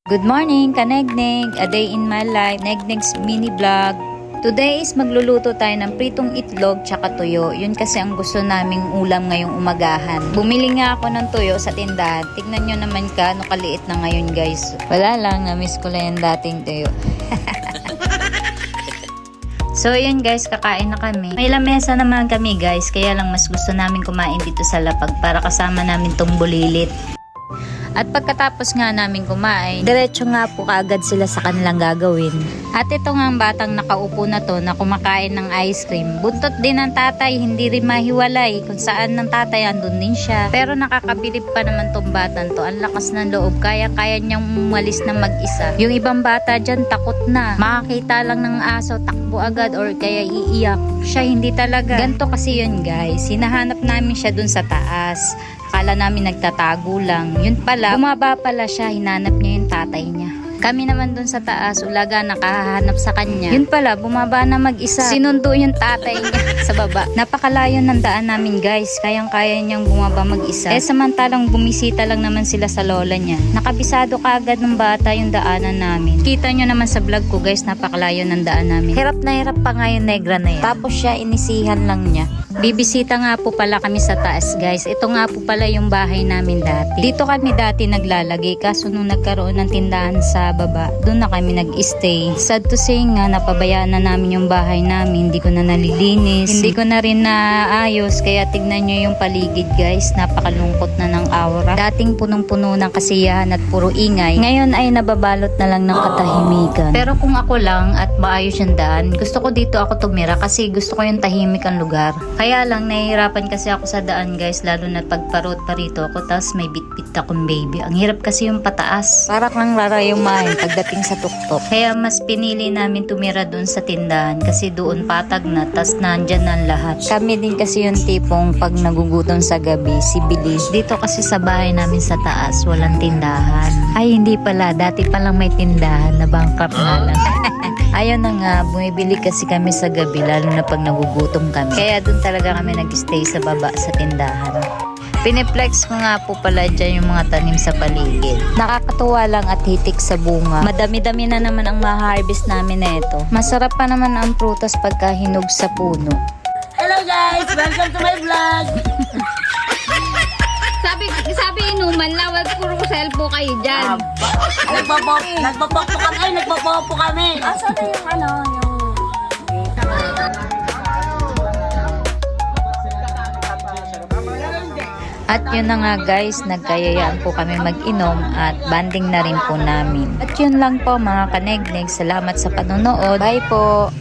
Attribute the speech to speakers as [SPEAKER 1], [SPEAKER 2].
[SPEAKER 1] Good morning, Kanegnig! A day in my life, Negnig's mini vlog. Today is magluluto tayo ng pritong itlog tsaka tuyo. Yun kasi ang gusto naming ulam ngayong umagahan. Bumili nga ako ng tuyo sa tindahan. Tignan nyo naman gaano kaliit na ngayon guys. Wala lang, na-miss ko lang yung dating tuyo. So yun guys, kakain na kami. May lamesa naman kami guys, kaya lang mas gusto namin kumain dito sa lapag para kasama namin tong bulilit. At pagkatapos nga namin kumain, diretso nga po kaagad sila sa kanilang gagawin. At ito nga ang batang nakaupo na to na kumakain ng ice cream. Buntot din ng tatay, hindi rin mahiwalay. Kung saan ng tatay, andun din siya. Pero nakakabilib pa naman tong batang to. Ang lakas ng loob, kaya-kaya niyang umalis na mag-isa. Yung ibang bata dyan, takot na. Makakita lang ng aso, takbo agad or kaya iiyak. Siya hindi talaga. Ganto kasi yun guys. Hinahanap namin siya dun sa taas. Akala namin nagtatago lang. Yun pala, bumaba pala siya, hinanap niya yung tatay niya. Kami naman dun sa taas, ulaga nakahanap sa kanya. Yun pala, bumaba na mag-isa. Sinundo yung tatay niya sa baba. Napakalayo ng daan namin guys. Kayang-kaya niyang bumaba mag-isa. Samantalang bumisita lang naman sila sa lola niya. Nakabisado kaagad ng bata yung daanan namin. Kita nyo naman sa vlog ko guys, napakalayo ng daan namin. Hirap na hirap pa nga yung negra na yan. Tapos siya, inisihan lang niya. Bibisita nga po pala kami sa taas guys. Ito nga po pala yung bahay namin dati. Dito kami dati naglalagay kaso nung nagkaroon ng tindahan sa baba, doon na kami nag-stay. Sad to say nga, napabayaan na namin yung bahay namin. Hindi ko na nalilinis. Hindi ko na rin naayos. Kaya tignan nyo yung paligid guys. Napakalungkot na ng aura. Dating punong-puno ng kasiyahan at puro ingay. Ngayon ay nababalot na lang ng katahimikan. Pero kung ako lang at maayos yung daan, gusto ko dito ako tumira kasi gusto ko yung tahimik ang lugar. Kaya lang, nahihirapan kasi ako sa daan guys, lalo na pagparot pa rito ako, tapos may bitbit akong baby. Ang hirap kasi yung pataas. Para kang rarayumahin pagdating sa tuktok. Kaya mas pinili namin tumira dun sa tindahan kasi doon patag na, tas nandyan na lahat. Kami din kasi yung tipong pag nagugutom sa gabi, si Bilis. Dito kasi sa bahay namin sa taas, walang tindahan. Ay, hindi pala. Dati palang may tindahan, na bankrupt na lang. Ayun na nga, bumibili kasi kami sa gabi, lalo na pag nagugutom kami. Kaya doon talaga kami nag-stay sa baba sa tindahan. Piniplex ko nga po pala dyan yung mga tanim sa paligid. Nakakatuwa lang at hitik sa bunga. Madami-dami na naman ang ma-harvest namin na ito. Masarap pa naman ang prutas pagka hinog sa puno.
[SPEAKER 2] Hello guys! Welcome to my vlog!
[SPEAKER 3] Sabi inuman lang, wag puro cellphone kayo dyan.
[SPEAKER 2] Nagpapop po kami. Ay, nagpapop po kami. Asa na yung ano, yung...
[SPEAKER 1] At yun na nga guys, nagkayayaan po kami mag-inom at banding na rin po namin. At yun lang po mga kanegnig, salamat sa panonood. Bye po!